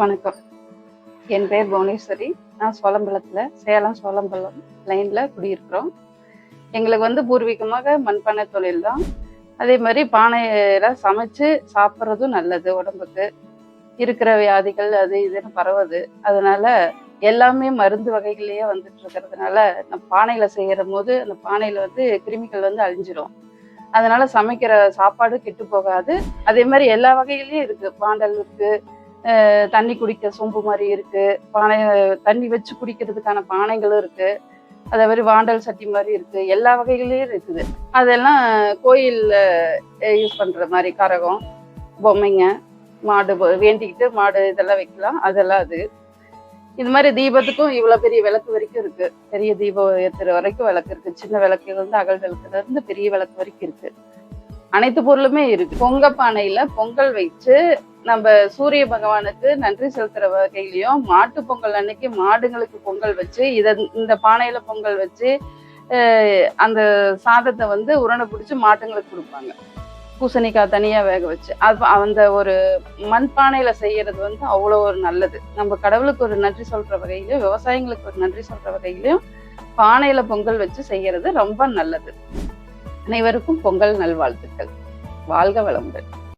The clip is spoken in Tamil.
வணக்கம். என் பேர் புவனேஸ்வரி. நான் சேலம் சோளம்பலம் லைன்ல குடியிருக்கிறோம். எங்களுக்கு பூர்வீகமாக மண்பானை தொழில் தான். அதே மாதிரி பானையில சமைச்சு சாப்பிட்றதும் நல்லது. உடம்புக்கு இருக்கிற வியாதிகள் அது இதுன்னு பரவுது. அதனால எல்லாமே மருந்து வகைகள்லயே வந்துட்டு இருக்கிறதுனால நம்ம பானையில செய்யற போது அந்த பானையில கிருமிகள் அழிஞ்சிரும். அதனால சமைக்கிற சாப்பாடு கெட்டு போகாது. அதே மாதிரி எல்லா வகையிலயும் இருக்கு. பாண்டல் இருக்கு, தண்ணி குடிக்க சொம்பு மாதிரி இருக்கு, பானை தண்ணி வச்சு குடிக்கிறதுக்கான பானைகளும் இருக்கு, அதே மாதிரி வாண்டல் சட்டி மாதிரி இருக்கு, எல்லா வகைகளையும் இருக்குது. அதெல்லாம் கோயில்ல யூஸ் பண்ற மாதிரி கரகம், பொம்மைங்க, மாடு வேண்டிக்கிட்டு மாடு இதெல்லாம் வைக்கலாம். அதெல்லாம் அது இது மாதிரி தீபத்துக்கும் இவ்வளவு பெரிய விளக்கு வரைக்கும் இருக்கு. பெரிய தீபம் ஏத்துற வரைக்கும் விளக்கு இருக்கு. சின்ன விளக்குல அகல் விளக்குல இருந்து பெரிய விளக்கு வரைக்கும் இருக்கு. அனைத்து பொருளுமே இருக்கு. பொங்க பானையில பொங்கல் வச்சு நம்ம சூரிய பகவானுக்கு நன்றி செலுத்துற வகையிலையும், மாட்டு பொங்கல் அன்னைக்கு மாடுங்களுக்கு பொங்கல் வச்சு இந்த பானையில பொங்கல் வச்சு அந்த சாதத்தை உருண்டை பிடிச்சி மாட்டுங்களுக்கு கொடுப்பாங்க. பூசணிக்காய் தனியா வேக வச்சு அந்த ஒரு மண்பானையில செய்யறது அவ்வளோ ஒரு நல்லது. நம்ம கடவுளுக்கு ஒரு நன்றி சொல்ற வகையிலையும், விவசாயிங்களுக்கு ஒரு நன்றி சொல்ற வகையிலையும் பானையில பொங்கல் வச்சு செய்யறது ரொம்ப நல்லது. அனைவருக்கும் பொங்கல் நல்வாழ்த்துக்கள். வாழ்க வளமுடன்.